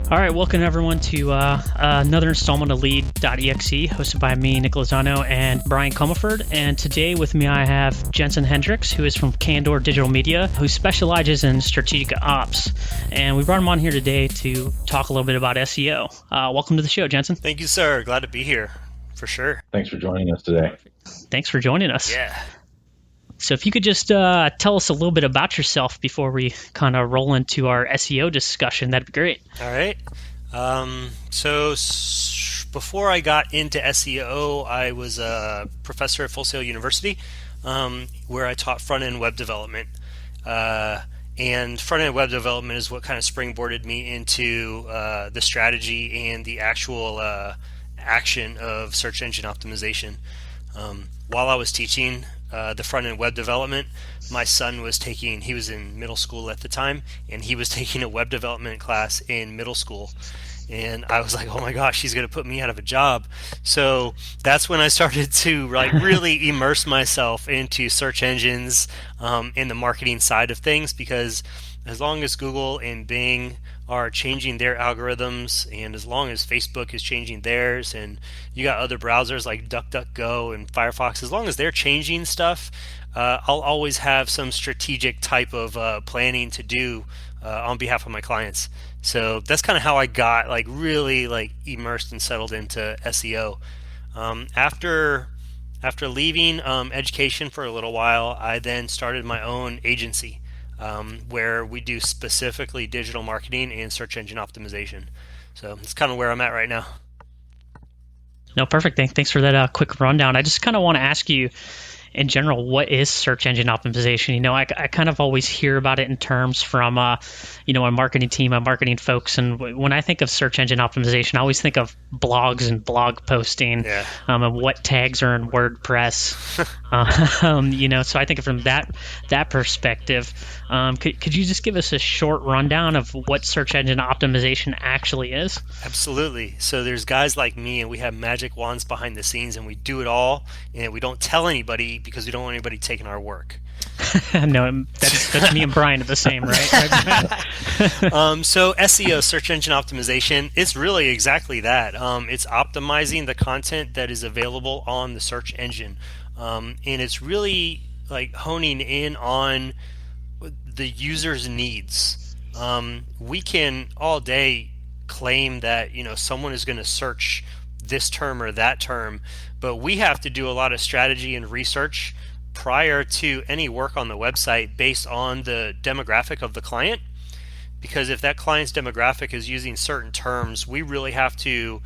All right, welcome everyone to another installment of Lead.exe, hosted by me, Nick Lozano, and Brian Comerford. And today with me I have Jensen Hendriks, who is from Candor Digital Media, who specializes in strategic ops. And we brought him on here today to talk a little bit about SEO. Welcome to the show, Jensen. Thank you, sir. Glad to be here, for sure. Thanks for joining us today. Thanks for joining us. Yeah. So if you could just tell us a little bit about yourself before we kind of roll into our SEO discussion, that'd be great. All right. Before I got into SEO, I was a professor at Full Sail University, where I taught front-end web development. And front-end web development is what kind of springboarded me into the strategy and the actual action of search engine optimization. While I was teaching the front-end web development, my son was he was in middle school at the time, and he was taking a web development class in middle school. And I was like, oh my gosh, he's going to put me out of a job. So that's when I started to really immerse myself into search engines and the marketing side of things, because as long as Google and Bing are changing their algorithms, and as long as Facebook is changing theirs, and you got other browsers like DuckDuckGo and Firefox, as long as they're changing stuff, I'll always have some strategic type of planning to do on behalf of my clients. So that's kind of how I got really immersed and settled into SEO. After leaving education for a little while, I then started my own agency, where we do specifically digital marketing and search engine optimization. So it's kind of where I'm at right now. No, perfect. Thanks for that quick rundown. I just kind of want to ask you, in general, what is search engine optimization? You know, I kind of always hear about it in terms from, my marketing team, my marketing folks. And when I think of search engine optimization, I always think of blogs and blog posting, and what tags are in WordPress. So I think from that perspective, could you just give us a short rundown of what search engine optimization actually is? Absolutely. So there's guys like me, and we have magic wands behind the scenes, and we do it all, and we don't tell anybody because we don't want anybody taking our work. No, that's me and Brian are the same, right? So SEO, search engine optimization, it's really exactly that. It's optimizing the content that is available on the search engine, and it's really honing in on the user's needs. We can all day claim that someone is going to search this term or that term, but we have to do a lot of strategy and research prior to any work on the website based on the demographic of the client. Because if that client's demographic is using certain terms, we really have to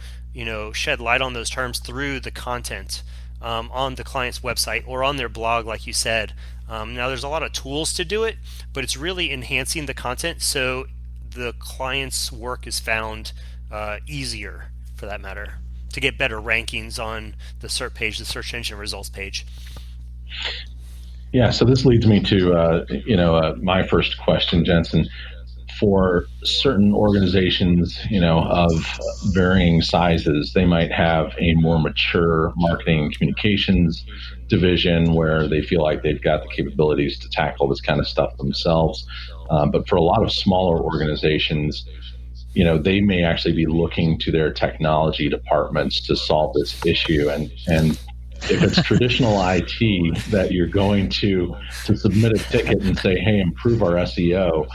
shed light on those terms through the content on the client's website or on their blog, like you said. Now there's a lot of tools to do it, but it's really enhancing the content so the client's work is found easier, for that matter, to get better rankings on the SERP page, the search engine results page. Yeah, so this leads me to my first question, Jensen. For certain organizations, of varying sizes, they might have a more mature marketing and communications division where they feel like they've got the capabilities to tackle this kind of stuff themselves. But for a lot of smaller organizations, they may actually be looking to their technology departments to solve this issue. And if it's traditional IT that you're going to submit a ticket and say, hey, improve our SEO,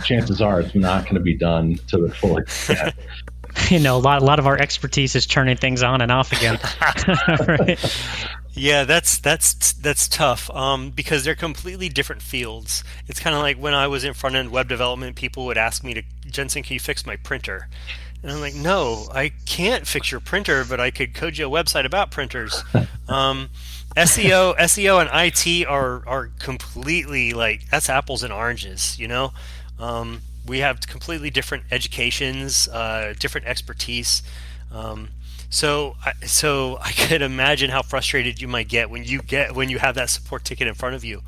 chances are it's not going to be done to the full extent. A lot of our expertise is turning things on and off again. Right? Yeah, that's tough because they're completely different fields. It's kind of like when I was in front-end web development, people would ask me Jensen, can you fix my printer? And I'm like, no, I can't fix your printer, but I could code you a website about printers. SEO and IT are completely that's apples and oranges, We have completely different educations, different expertise. So I could imagine how frustrated you might get when you have that support ticket in front of you.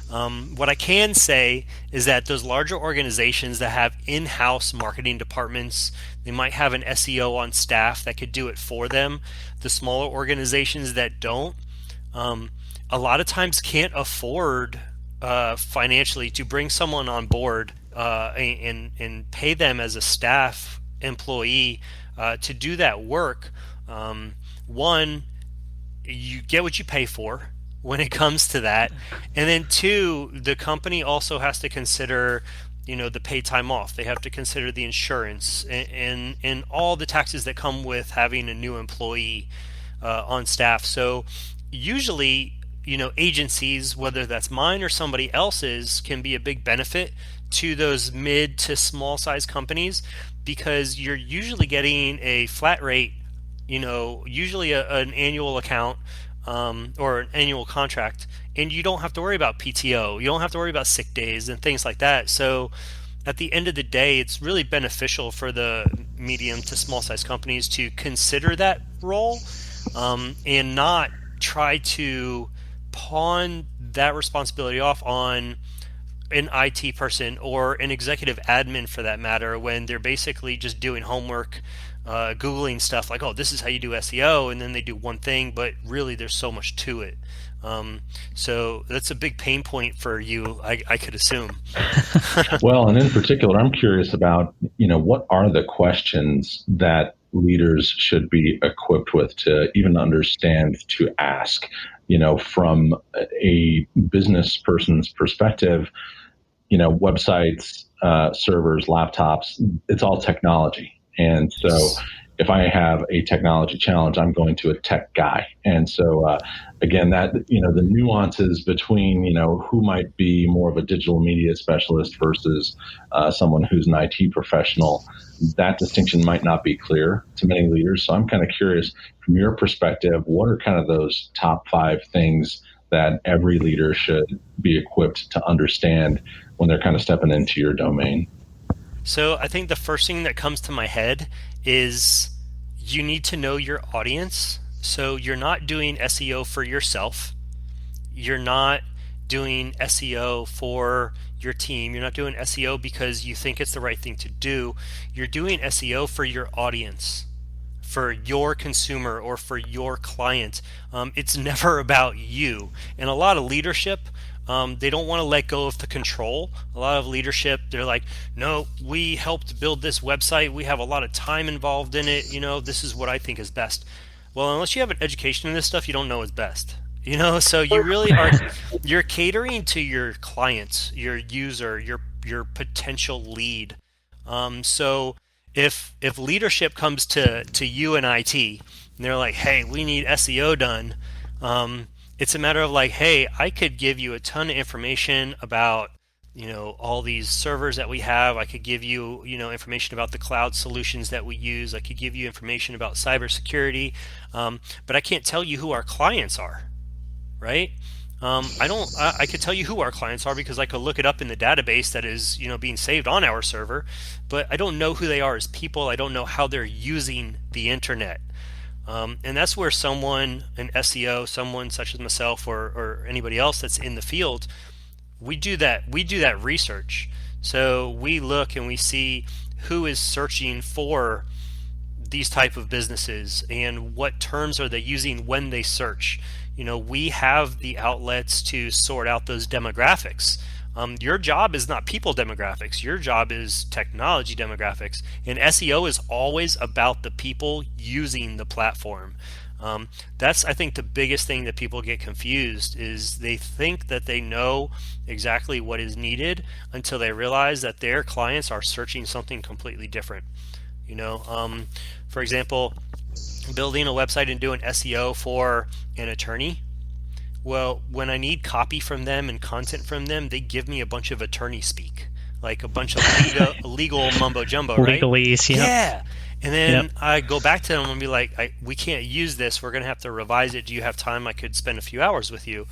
What I can say is that those larger organizations that have in-house marketing departments, they might have an SEO on staff that could do it for them. The smaller organizations that don't, a lot of times can't afford financially to bring someone on board and pay them as a staff employee to do that work. One, you get what you pay for when it comes to that, and then two, the company also has to consider the paid time off. They have to consider the insurance and all the taxes that come with having a new employee on staff. So usually, agencies, whether that's mine or somebody else's, can be a big benefit to those mid to small size companies, because you're usually getting a flat rate, usually an annual account or an annual contract, and you don't have to worry about PTO, you don't have to worry about sick days and things like that. So at the end of the day, it's really beneficial for the medium to small size companies to consider that role, and not try to pawn that responsibility off on an IT person or an executive admin, for that matter, when they're basically just doing homework, Googling stuff like, oh, this is how you do SEO, and then they do one thing, but really there's so much to it. So that's a big pain point for you, I could assume. Well, and in particular, I'm curious about, what are the questions that leaders should be equipped with to even understand to ask, from a business person's perspective. Websites, servers, laptops, it's all technology. And so if I have a technology challenge, I'm going to a tech guy. And so, again, that, the nuances between, who might be more of a digital media specialist versus someone who's an IT professional, that distinction might not be clear to many leaders. So I'm kind of curious, from your perspective, what are kind of those top 5 things that every leader should be equipped to understand when they're kind of stepping into your domain? So I think the first thing that comes to my head is you need to know your audience. So you're not doing SEO for yourself. You're not doing SEO for your team. You're not doing SEO because you think it's the right thing to do. You're doing SEO for your audience, for your consumer, or for your client. It's never about you. And a lot of leadership, they don't want to let go of the control. A lot of leadership, they're like, no, we helped build this website. We have a lot of time involved in it. This is what I think is best. Well, unless you have an education in this stuff, you don't know what's best. So you really are, you're catering to your clients, your user, your potential lead. So if leadership comes to you and IT, and they're like, hey, we need SEO done, it's a matter of like, hey, I could give you a ton of information about, all these servers that we have. I could give you, information about the cloud solutions that we use. I could give you information about cybersecurity, but I can't tell you who our clients are, right? I could tell you who our clients are because I could look it up in the database that is, being saved on our server, but I don't know who they are as people. I don't know how they're using the internet. And that's where an SEO, someone such as myself or anybody else that's in the field, we do that research. So we look and we see who is searching for these type of businesses and what terms are they using when they search. We have the outlets to sort out those demographics. Your job is not people demographics. Your job is technology demographics. And SEO is always about the people using the platform. That's, I think, the biggest thing that people get confused is they think that they know exactly what is needed until they realize that their clients are searching something completely different. For example, building a website and doing SEO for an attorney. Well, when I need copy from them and content from them, they give me a bunch of attorney speak, like a bunch of legal mumbo jumbo, right? Legalese, yeah. And then I go back to them and be like, we can't use this. We're going to have to revise it. Do you have time? I could spend a few hours with you.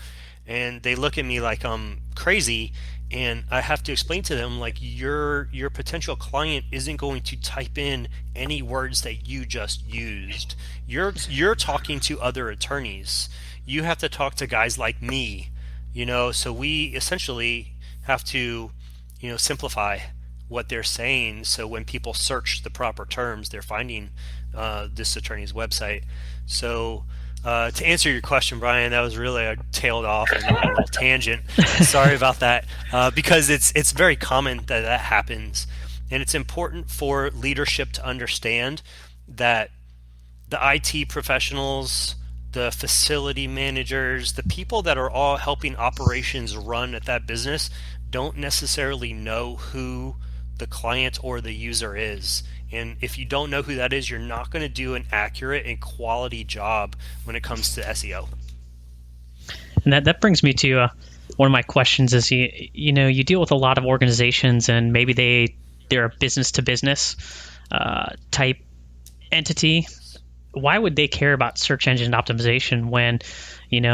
And they look at me like I'm crazy. And I have to explain to them, like, your potential client isn't going to type in any words that you just used. You're talking to other attorneys. You have to talk to guys like me, so we essentially have to, simplify what they're saying. So when people search the proper terms, they're finding this attorney's website. So to answer your question, Brian, that was really a tailed off and a little tangent. Sorry about that, because it's very common that happens. And it's important for leadership to understand that the IT professionals, the facility managers, the people that are all helping operations run at that business don't necessarily know who the client or the user is. And if you don't know who that is, you're not going to do an accurate and quality job when it comes to SEO. And that brings me to one of my questions is you deal with a lot of organizations, and maybe they're a business to business type entity. Why would they care about search engine optimization when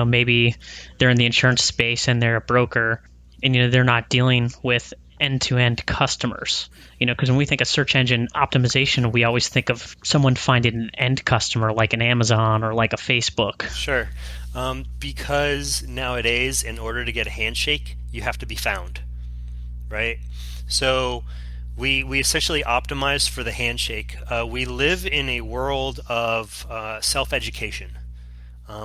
maybe they're in the insurance space and they're a broker, and they're not dealing with end-to-end customers? Because when we think of search engine optimization, we always think of someone finding an end customer like an Amazon or like a Facebook. Sure. Because nowadays, in order to get a handshake, you have to be found, right? So we essentially optimize for the handshake. We live in a world of self-education.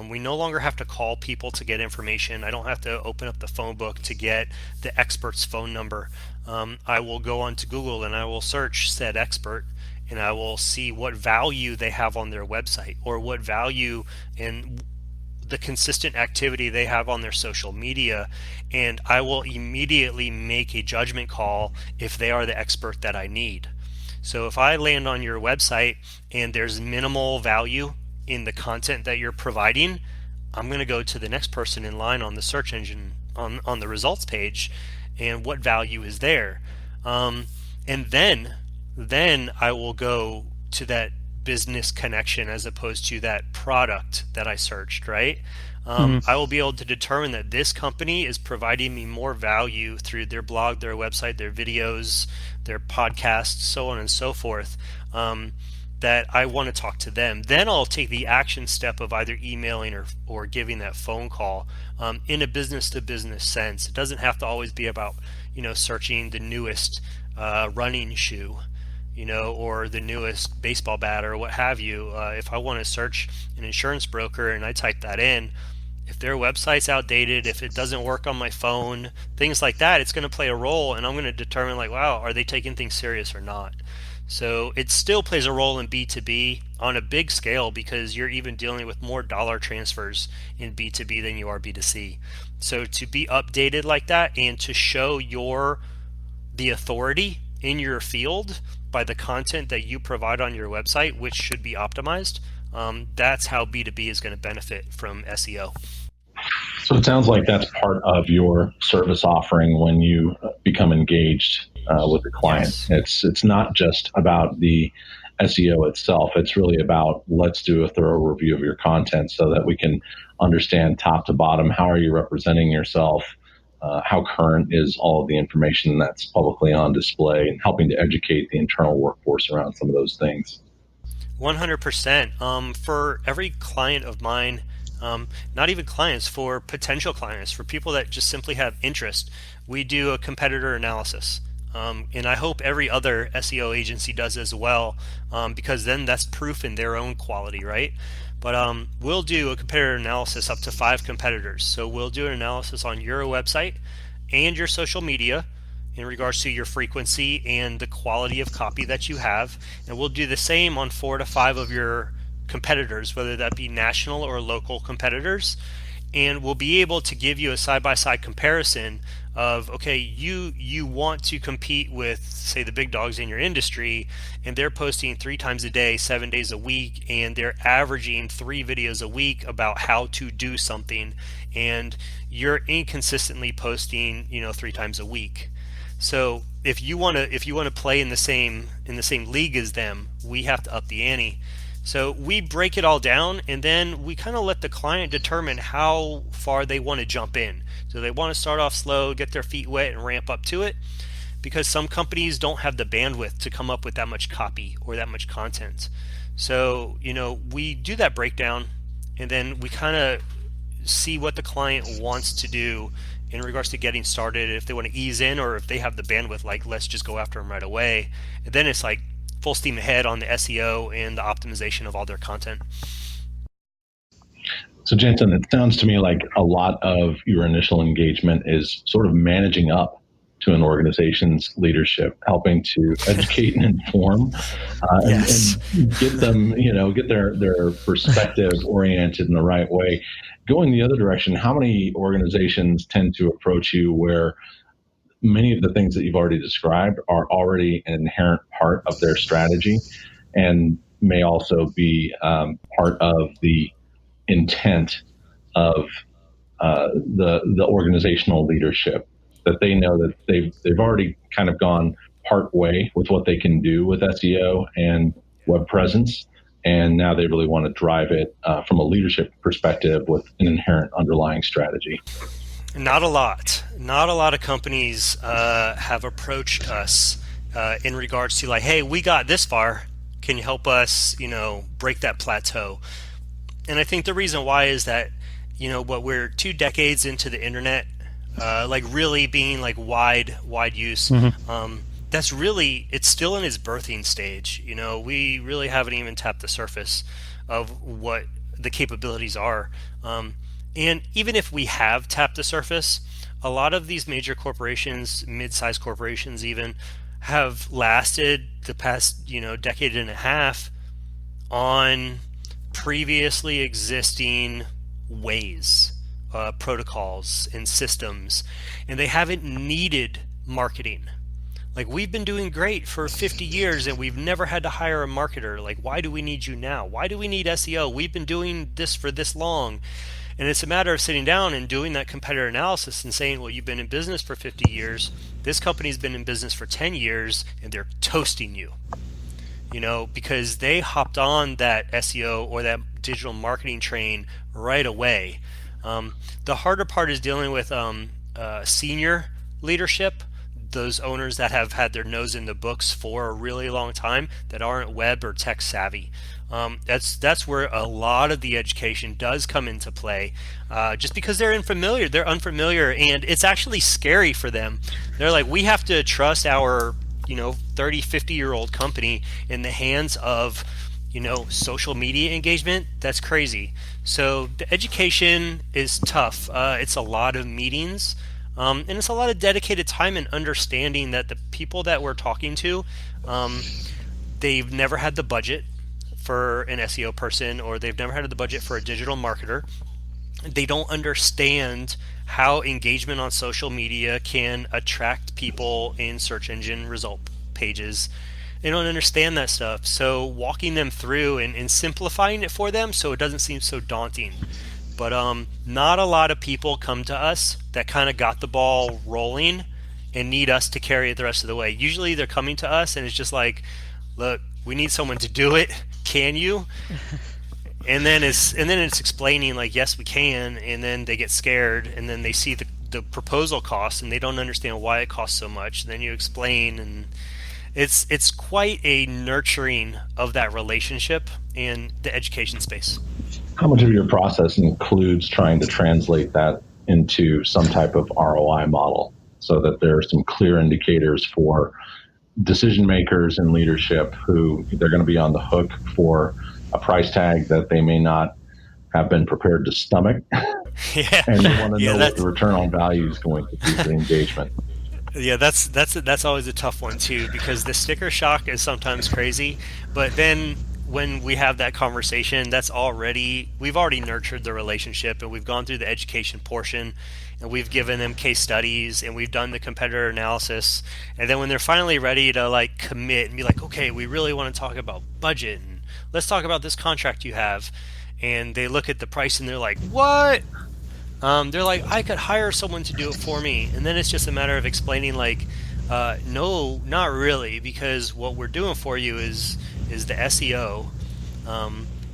We no longer have to call people to get information. I don't have to open up the phone book to get the expert's phone number. I will go onto Google and I will search said expert, and I will see what value they have on their website, or what value and the consistent activity they have on their social media, and I will immediately make a judgment call if they are the expert that I need. So if I land on your website and there's minimal value in the content that you're providing, I'm going to go to the next person in line on the search engine, on the results page, and what value is there. And then I will go to that business connection as opposed to that product that I searched, right? I will be able to determine that this company is providing me more value through their blog, their website, their videos, their podcasts, so on and so forth, that I want to talk to them. Then I'll take the action step of either emailing or giving that phone call in a business to business sense. It doesn't have to always be about searching the newest running shoe, or the newest baseball bat or what have you. If I want to search an insurance broker and I type that in, if their website's outdated, if it doesn't work on my phone, things like that, it's going to play a role, and I'm going to determine wow, are they taking things serious or not? So it still plays a role in B2B on a big scale, because you're even dealing with more dollar transfers in B2B than you are B2C. So to be updated like that and to show the authority in your field by the content that you provide on your website, which should be optimized, that's how B2B is going to benefit from SEO. So it sounds like that's part of your service offering when you become engaged with the client. Yes. It's not just about the SEO itself. It's really about, let's do a thorough review of your content so that we can understand top to bottom, how are you representing yourself, how current is all of the information that's publicly on display, and helping to educate the internal workforce around some of those things. 100%. For every client of mine, not even clients, for potential clients, for people that just simply have interest, we do a competitor analysis. And I hope every other SEO agency does as well, because then that's proof in their own quality, right? But we'll do a competitor analysis up to 5 competitors. So we'll do an analysis on your website and your social media in regards to your frequency and the quality of copy that you have. And we'll do the same on 4 to 5 of your competitors, whether that be national or local competitors. And we'll be able to give you a side-by-side comparison of, okay, you want to compete with, say, the big dogs in your industry, and they're posting 3 times a day, 7 days a week, and they're averaging 3 videos a week about how to do something, and you're inconsistently posting 3 times a week. So if you want to play in the same league as them, we have to up the ante. So we break it all down, and then we kind of let the client determine how far they want to jump in. So they want to start off slow, get their feet wet, and ramp up to it, because some companies don't have the bandwidth to come up with that much copy or that much content. So we do that breakdown, and then we kind of see what the client wants to do in regards to getting started, if they want to ease in, or if they have the bandwidth, like, let's just go after them right away. And then it's like full steam ahead on the SEO and the optimization of all their content. So Jensen, it sounds to me like a lot of your initial engagement is sort of managing up to an organization's leadership, helping to educate and inform, Yes. and get them, get their perspective oriented in the right way. Going the other direction, how many organizations tend to approach you where many of the things that you've already described are already an inherent part of their strategy and may also be part of the intent of the organizational leadership, that they know that they've already kind of gone part way with what they can do with SEO and web presence, and now they really want to drive it from a leadership perspective with an inherent underlying strategy. Not a lot. Not a lot of companies have approached us in regards to like, hey, we got this far. Can you help us, break that plateau? And I think the reason why is that, we're 2 decades into the internet, like really being like wide use. That's really, it's still in its birthing stage. We really haven't even tapped the surface of what the capabilities are. And even if we have tapped the surface, a lot of these major corporations, mid-sized corporations even, have lasted the past, decade and a half on previously existing ways, protocols, and systems, and they haven't needed marketing. Like, we've been doing great for 50 years and we've never had to hire a marketer. Like, why do we need you now? Why do we need SEO? We've been doing this for this long. And it's a matter of sitting down and doing that competitor analysis and saying, well, you've been in business for 50 years. This company's been in business for 10 years and they're toasting you, because they hopped on that SEO or that digital marketing train right away. The harder part is dealing with senior leadership, those owners that have had their nose in the books for a really long time that aren't web or tech savvy. That's where a lot of the education does come into play, just because they're unfamiliar, and it's actually scary for them. They're like, we have to trust our 30, 50-year-old company in the hands of social media engagement. That's crazy. So the education is tough. It's a lot of meetings, and it's a lot of dedicated time and understanding that the people that we're talking to, they've never had the budget for an SEO person, or they've never had the budget for a digital marketer. They don't understand how engagement on social media can attract people in search engine result pages. They don't understand that stuff. So walking them through and simplifying it for them so it doesn't seem so daunting. But not a lot of people come to us that kind of got the ball rolling and need us to carry it the rest of the way. Usually they're coming to us and it's just like, look, we need someone to do it. Can you? And then it's explaining like, yes, we can. And then they get scared, and then they see the proposal cost, and they don't understand why it costs so much. And then you explain, and it's quite a nurturing of that relationship in the education space. How much of your process includes trying to translate that into some type of ROI model so that there are some clear indicators for decision makers and leadership who they're going to be on the hook for a price tag that they may not have been prepared to stomach? Yeah. And they want to know what the return on value is going to be for the engagement. Yeah, that's always a tough one too, because the sticker shock is sometimes crazy, but then when we have that conversation, we've already nurtured the relationship, and we've gone through the education portion, and we've given them case studies, and we've done the competitor analysis. And then when they're finally ready to like commit and be like, okay, we really want to talk about budget, and let's talk about this contract you have, and they look at the price and they're like, what? They're like, I could hire someone to do it for me. And then it's just a matter of explaining like, no, not really, because what we're doing for you is the SEO,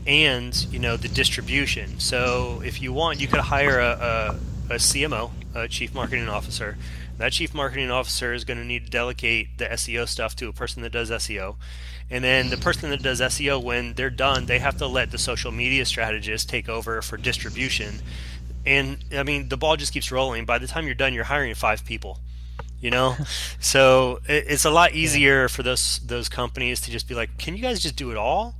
and the distribution. So if you want, you could hire a CMO, a chief marketing officer. That chief marketing officer is going to need to delegate the SEO stuff to a person that does SEO. And then the person that does SEO, when they're done, they have to let the social media strategist take over for distribution. And I mean, the ball just keeps rolling. By the time you're done, you're hiring 5 people. So it's a lot easier for those companies to just be like, can you guys just do it all?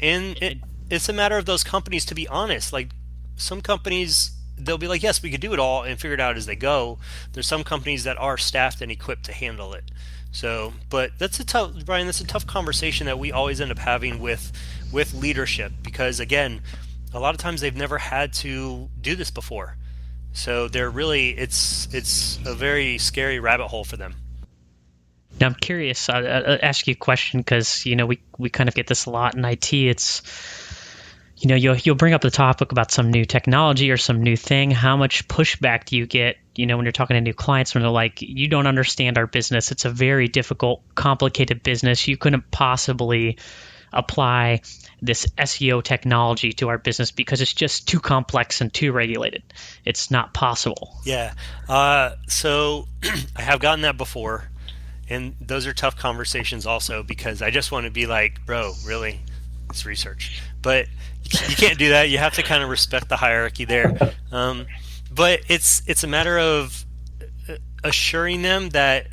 And it's a matter of those companies to be honest. Like, some companies they'll be like, yes, we could do it all and figure it out as they go. There's some companies that are staffed and equipped to handle it. So, but that's a tough, Brian. That's a tough conversation that we always end up having with leadership, because again, a lot of times they've never had to do this before. So they're really, it's a very scary rabbit hole for them. Now, I'm curious. I'll ask you a question because we kind of get this a lot in IT. It's you'll bring up the topic about some new technology or some new thing. How much pushback do you get? When you're talking to new clients, when they're like, "You don't understand our business. It's a very difficult, complicated business. You couldn't possibly apply this SEO technology to our business because it's just too complex and too regulated. It's not possible." Yeah. So I have gotten that before. And those are tough conversations also, because I just want to be like, bro, really? It's research. But you can't do that. You have to kind of respect the hierarchy there. But it's a matter of assuring them that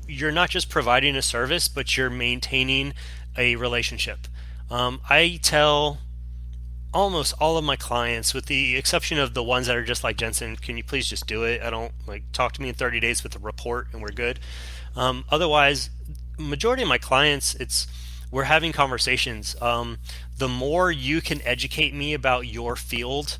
you're not just providing a service, but you're maintaining a relationship. I tell almost all of my clients, with the exception of the ones that are just like, Jensen, can you please just do it? I don't talk to me in 30 days with a report and we're good. Otherwise, majority of my clients, we're having conversations. The more you can educate me about your field,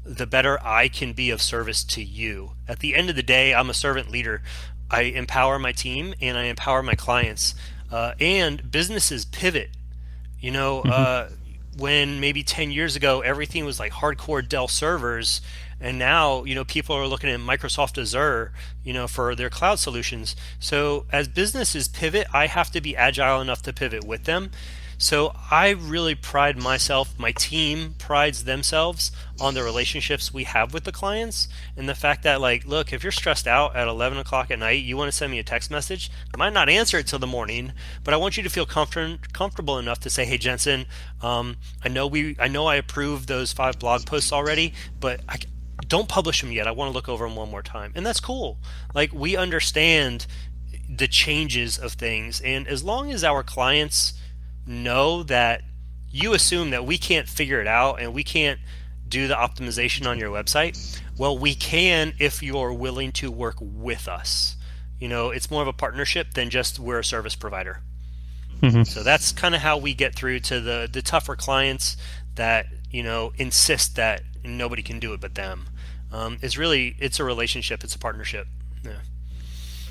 the better I can be of service to you. At the end of the day, I'm a servant leader. I empower my team and I empower my clients. And businesses pivot. When maybe 10 years ago, everything was like hardcore Dell servers, and now, people are looking at Microsoft Azure, for their cloud solutions. So as businesses pivot, I have to be agile enough to pivot with them. So I really pride myself, my team prides themselves on the relationships we have with the clients, and the fact that, look, if you're stressed out at 11 o'clock at night, you want to send me a text message, I might not answer it till the morning, but I want you to feel comfortable enough to say, hey, Jensen, I know I approved those 5 blog posts already, but I don't publish them yet. I want to look over them one more time. And that's cool. We understand the changes of things, and as long as our clients know that you assume that we can't figure it out and we can't do the optimization on your website, well, we can if you're willing to work with us. It's more of a partnership than just we're a service provider. Mm-hmm. So that's kind of how we get through to the tougher clients that insist that nobody can do it but them. It's a relationship, it's a partnership. Yeah.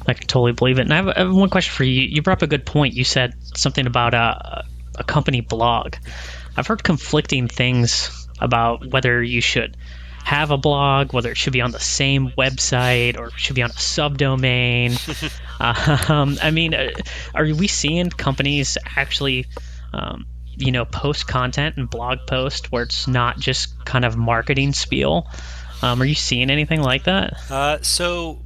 I can totally believe it. And I have one question for you. You brought up a good point. You said something about a company blog. I've heard conflicting things about whether you should have a blog, whether it should be on the same website or it should be on a subdomain. Are we seeing companies actually, post content and blog post where it's not just kind of marketing spiel? Are you seeing anything like that? So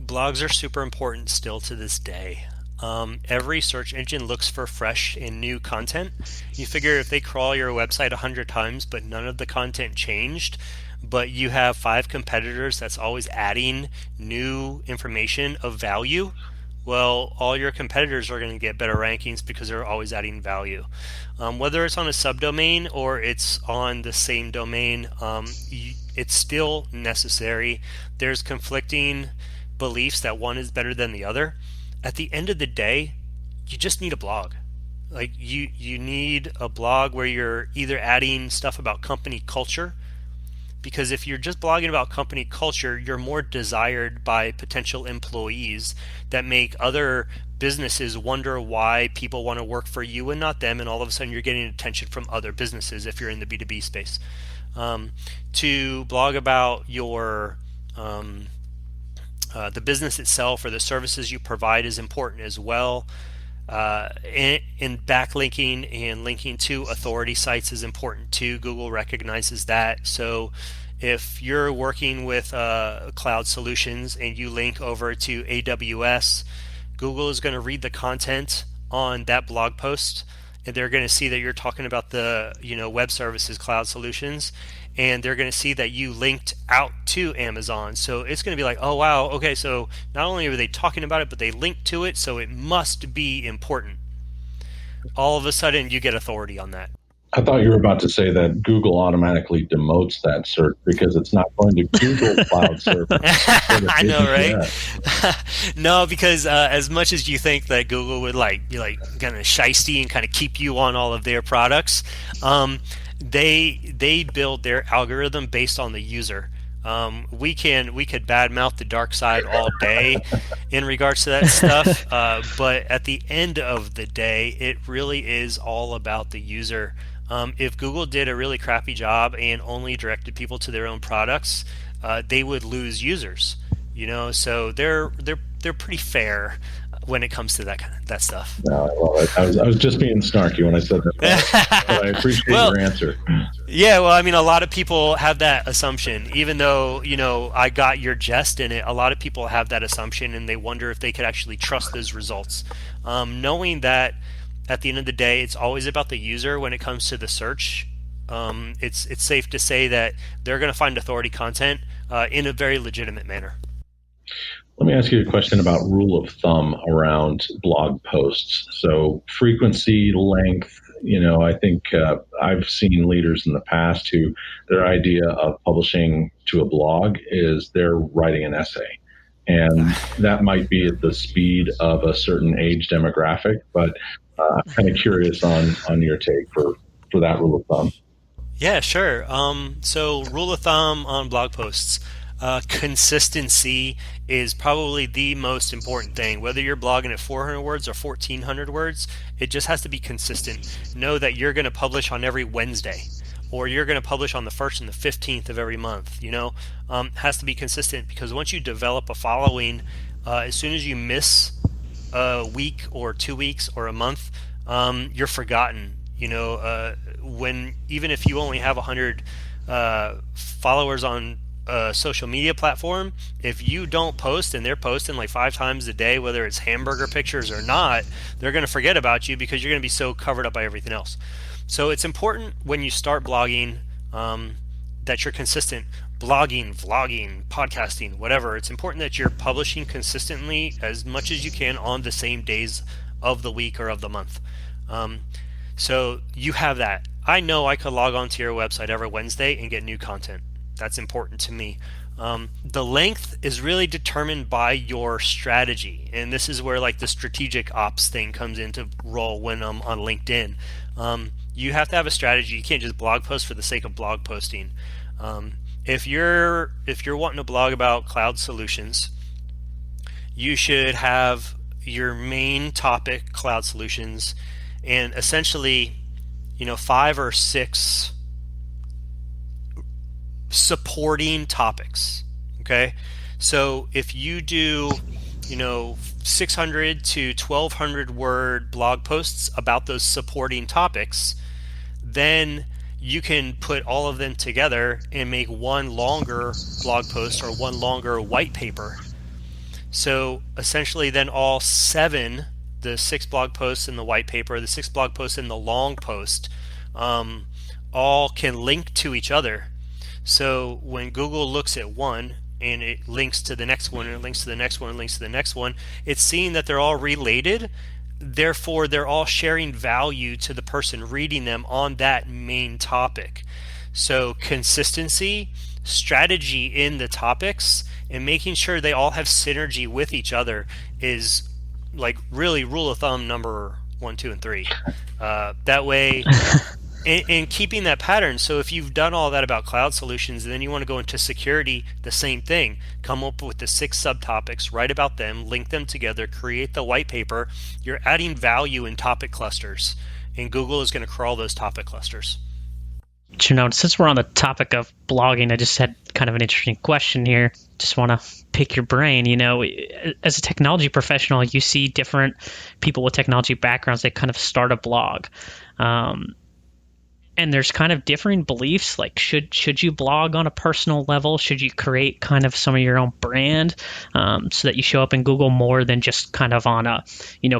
blogs are super important still to this day. Every search engine looks for fresh and new content. You figure if they crawl your website 100 times but none of the content changed, but you have 5 competitors that's always adding new information of value, well, all your competitors are going to get better rankings because they're always adding value. Whether it's on a subdomain or it's on the same domain, it's still necessary. There's conflicting beliefs that one is better than the other. At the end of the day, you just need a blog. You need a blog where you're either adding stuff about company culture, because if you're just blogging about company culture, you're more desired by potential employees that make other businesses wonder why people want to work for you and not them, and all of a sudden you're getting attention from other businesses if you're in the B2B space. To blog about your the business itself or the services you provide is important as well. And backlinking and linking to authority sites is important too. Google recognizes that. So if you're working with cloud solutions and you link over to AWS, Google is going to read the content on that blog post, and they're going to see that you're talking about the web services cloud solutions, and they're going to see that you linked out to Amazon. So it's going to be like, oh wow, okay, so not only are they talking about it, but they linked to it, so it must be important. All of a sudden you get authority on that. I thought you were about to say that Google automatically demotes that search because it's not going to Google Cloud Server. I know, right? No, because as much as you think that Google would be kind of shisty and kind of keep you on all of their products, they build their algorithm based on the user. We could badmouth the dark side all day in regards to that stuff, but at the end of the day, it really is all about the user. If Google did a really crappy job and only directed people to their own products, they would lose users. So they're pretty fair when it comes to that stuff. No, I was just being snarky when I said that, but I appreciate your answer. Yeah, well, I mean, a lot of people have that assumption. Even though I got your jest in it, a lot of people have that assumption, and they wonder if they could actually trust those results. Knowing that at the end of the day, it's always about the user when it comes to the search. It's safe to say that they're going to find authority content in a very legitimate manner. Let me ask you a question about rule of thumb around blog posts. So frequency, length, I think I've seen leaders in the past who their idea of publishing to a blog is they're writing an essay. And that might be at the speed of a certain age demographic, but I'm kind of curious on your take for that rule of thumb. Yeah, sure. So rule of thumb on blog posts. Consistency is probably the most important thing. Whether you're blogging at 400 words or 1,400 words, it just has to be consistent. Know that you're going to publish on every Wednesday, or you're going to publish on the 1st and the 15th of every month. Has to be consistent, because once you develop a following, as soon as you miss a week or 2 weeks or a month, you're forgotten. When even if you only have 100 followers on a social media platform, if you don't post and they're posting like 5 times a day, whether it's hamburger pictures or not, they're going to forget about you because you're going to be so covered up by everything else. So it's important when you start blogging that you're consistent. Blogging, vlogging, podcasting, whatever. It's important that you're publishing consistently as much as you can on the same days of the week or of the month. So you have that. I know I could log onto your website every Wednesday and get new content. That's important to me. The length is really determined by your strategy, and this is where the strategic ops thing comes into role when I'm on LinkedIn. You have to have a strategy. You can't just blog post for the sake of blog posting. If you're wanting to blog about cloud solutions, you should have your main topic cloud solutions, and essentially 5 or 6 supporting topics. Okay, so if you do 600 to 1,200 word blog posts about those supporting topics, then you can put all of them together and make one longer blog post or one longer white paper. So essentially then all 7, the 6 blog posts in the white paper, the 6 blog posts in the long post, all can link to each other. So when Google looks at one and it links to the next one and it links to the next one and links to the next one, it's seeing that they're all related. Therefore, they're all sharing value to the person reading them on that main topic. So consistency, strategy in the topics, and making sure they all have synergy with each other is really rule of thumb number 1, 2, and 3. That way, and keeping that pattern. So if you've done all that about cloud solutions and then you want to go into security, the same thing. Come up with the 6 subtopics, write about them, link them together, create the white paper. You're adding value in topic clusters, and Google is going to crawl those topic clusters. Since we're on the topic of blogging, I just had kind of an interesting question here. Just want to pick your brain. As a technology professional, you see different people with technology backgrounds that kind of start a blog. And there's kind of differing beliefs, should you blog on a personal level? Should you create kind of some of your own brand so that you show up in Google more than just kind of on a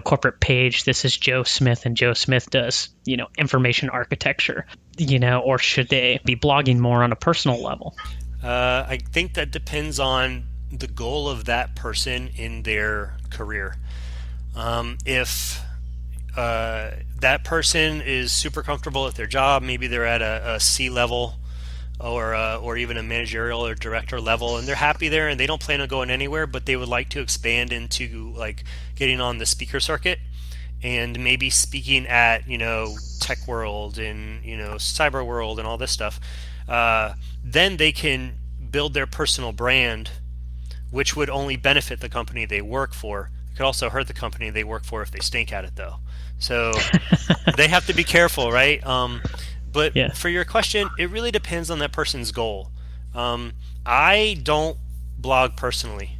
corporate page? This is Joe Smith, and Joe Smith does information architecture. Or should they be blogging more on a personal level? I think that depends on the goal of that person in their career. If that person is super comfortable at their job. Maybe they're at a C level or even a managerial or director level, and they're happy there, and they don't plan on going anywhere, but they would like to expand into like getting on the speaker circuit and maybe speaking at Tech World and Cyber World and all this stuff. Then they can build their personal brand, which would only benefit the company they work for. It could also hurt the company they work for if they stink at it, though. So they have to be careful, right? But Yeah. for your question, it really depends on that person's goal. I don't blog personally.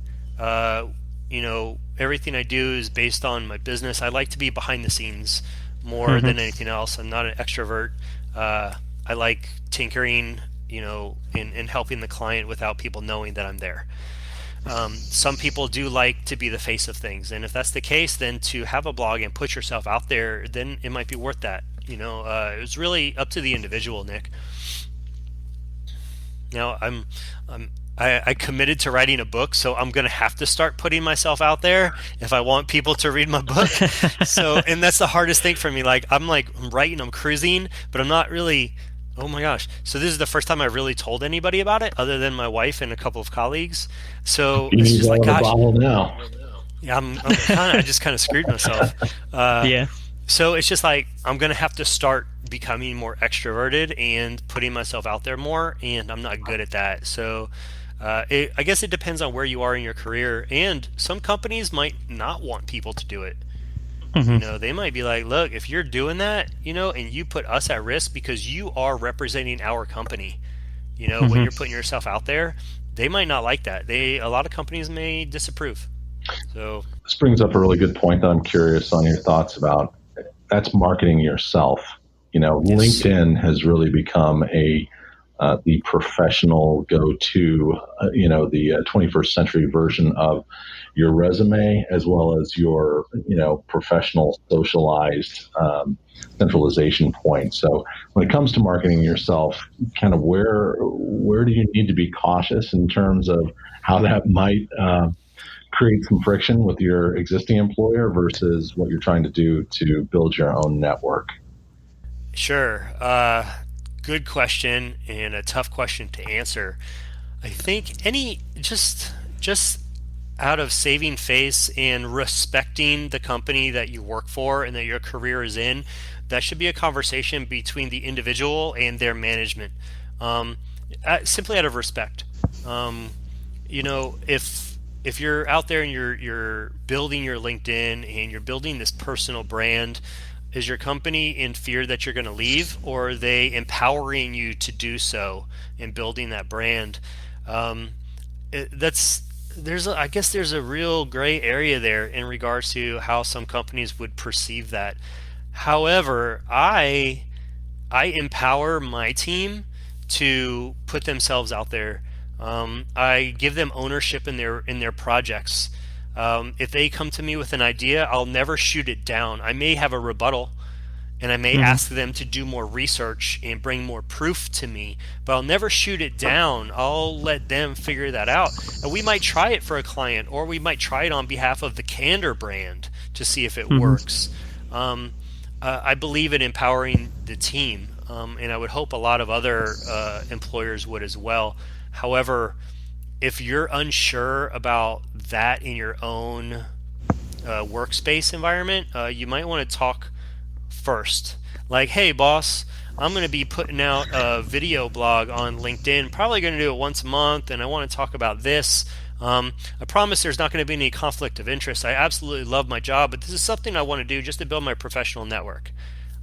Everything I do is based on my business. I like to be behind the scenes more than anything else. I'm not an extrovert. I like tinkering, and helping the client without people knowing that I'm there. Some people do like to be the face of things, and if that's the case, then to have a blog and put yourself out there, then it might be worth that. It's really up to the individual, Nick. I committed to writing a book, so I'm going to have to start putting myself out there if I want people to read my book. And that's the hardest thing for me. I'm writing, I'm cruising, but I'm not really. Oh my gosh. So this is the first time I really told anybody about it other than my wife and a couple of colleagues. So it's just like, gosh. Now. Yeah, I just kind of screwed myself. Yeah. So it's just like I'm going to have to start becoming more extroverted and putting myself out there more, and I'm not good at that. So I guess it depends on where you are in your career, and some companies might not want people to do it. They might be like, look, if you're doing that, and you put us at risk because you are representing our company, when you're putting yourself out there, they might not like that. A lot of companies may disapprove. So this brings up a really good point that I'm curious on your thoughts about. That's marketing yourself. Yes. LinkedIn has really become the professional go-to, the 21st century version of your resume, as well as your, professional socialized centralization point. So when it comes to marketing yourself, kind of where do you need to be cautious in terms of how that might create some friction with your existing employer versus what you're trying to do to build your own network? Sure. Good question, and a tough question to answer. I think just out of saving face and respecting the company that you work for and that your career is in, that should be a conversation between the individual and their management, simply out of respect. If you're out there and you're building your LinkedIn and you're building this personal brand, is your company in fear that you're going to leave, or are they empowering you to do so in building that brand? There's a real gray area there in regards to how some companies would perceive that. However, I empower my team to put themselves out there. I give them ownership in their projects. If they come to me with an idea, I'll never shoot it down. I may have a rebuttal, and I may ask them to do more research and bring more proof to me, but I'll never shoot it down. I'll let them figure that out. And we might try it for a client, or we might try it on behalf of the Candor brand to see if it works. I believe in empowering the team, and I would hope a lot of other employers would as well. However, if you're unsure about that in your own workspace environment, you might want to talk first. Like, hey, boss, I'm going to be putting out a video blog on LinkedIn, probably going to do it once a month, and I want to talk about this. I promise there's not going to be any conflict of interest. I absolutely love my job, but this is something I want to do just to build my professional network.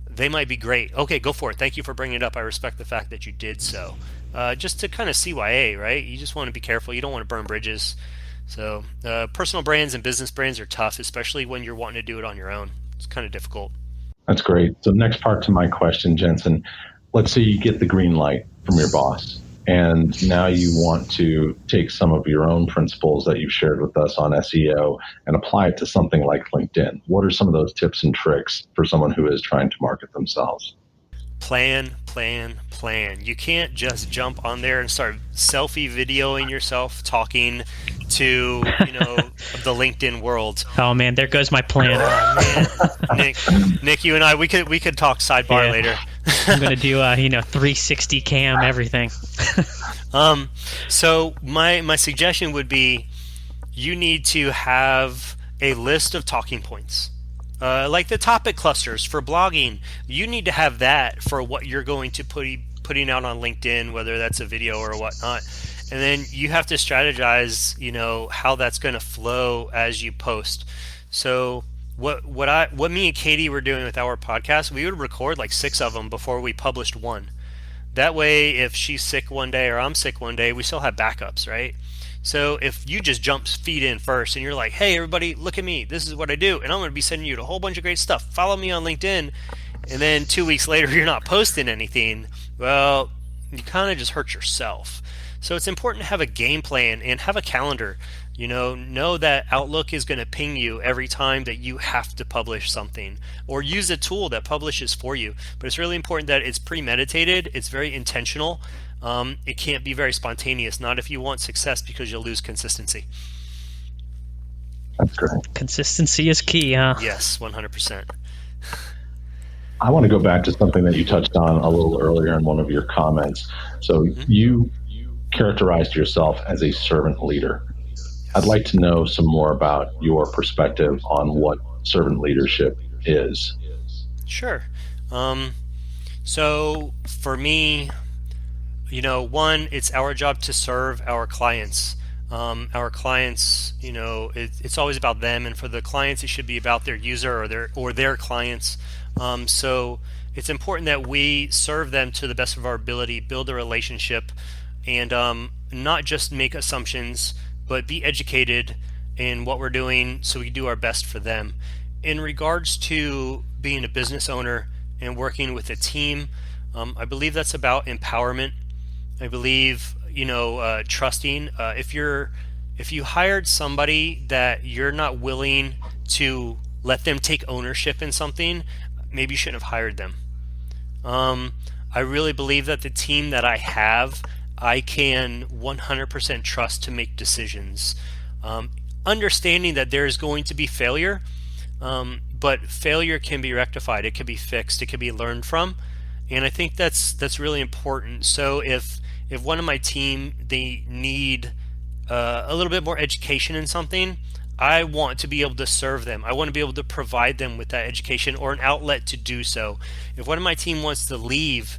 They might be great. Okay, go for it. Thank you for bringing it up. I respect the fact that you did so. Just to kind of CYA, right? You just want to be careful. You don't want to burn bridges. So personal brands and business brands are tough, especially when you're wanting to do it on your own. It's kind of difficult. That's great. So next part to my question, Jensen, let's say you get the green light from your boss, and now you want to take some of your own principles that you've shared with us on SEO and apply it to something like LinkedIn. What are some of those tips and tricks for someone who is trying to market themselves? plan. You can't just jump on there and start selfie videoing yourself talking to, the LinkedIn world. Oh man, there goes my plan. Man, Nick, you and I, we could talk sidebar later. I'm gonna do 360 cam everything. So my suggestion would be, you need to have a list of talking points. Like the topic clusters for blogging, you need to have that for what you're going to putting out on LinkedIn, whether that's a video or whatnot. And then you have to strategize, how that's going to flow as you post. So what me and Katie were doing with our podcast, we would record like 6 of them before we published one. That way, if she's sick one day or I'm sick one day, we still have backups, right? So if you just jump feet in first and you're like, hey, everybody, look at me. This is what I do. And I'm going to be sending you a whole bunch of great stuff. Follow me on LinkedIn. And then 2 weeks later, you're not posting anything. Well, you kind of just hurt yourself. So it's important to have a game plan and have a calendar. Know that Outlook is going to ping you every time that you have to publish something, or use a tool that publishes for you. But it's really important that it's premeditated. It's very intentional. It can't be very spontaneous, not if you want success, because you'll lose consistency. That's great. Consistency is key, huh? Yes, 100%. I want to go back to something that you touched on a little earlier in one of your comments. So you characterized yourself as a servant leader. I'd like to know some more about your perspective on what servant leadership is. Sure. So for me, one, it's our job to serve our clients. Our clients, it's always about them, and for the clients, it should be about their user or their clients. So it's important that we serve them to the best of our ability, build a relationship, and not just make assumptions, but be educated in what we're doing so we do our best for them. In regards to being a business owner and working with a team, I believe that's about empowerment. I believe, trusting. If you hired somebody that you're not willing to let them take ownership in something, maybe you shouldn't have hired them. I really believe that the team that I have, I can 100% trust to make decisions. Understanding that there is going to be failure, but failure can be rectified. It can be fixed. It can be learned from. And I think that's really important. So if one of my team, they need a little bit more education in something, I want to be able to serve them. I want to be able to provide them with that education or an outlet to do so. If one of my team wants to leave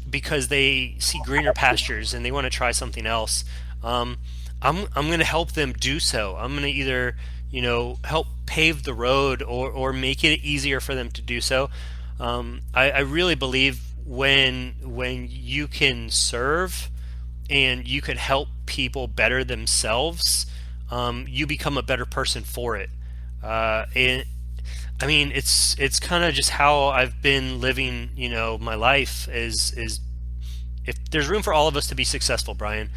because they see greener pastures and they want to try something else, I'm going to help them do so. I'm going to either help pave the road or make it easier for them to do so. I really believe when you can serve and you can help people better themselves, you become a better person for it. It's kind of just how I've been living, my life is if there's room for all of us to be successful, Brian,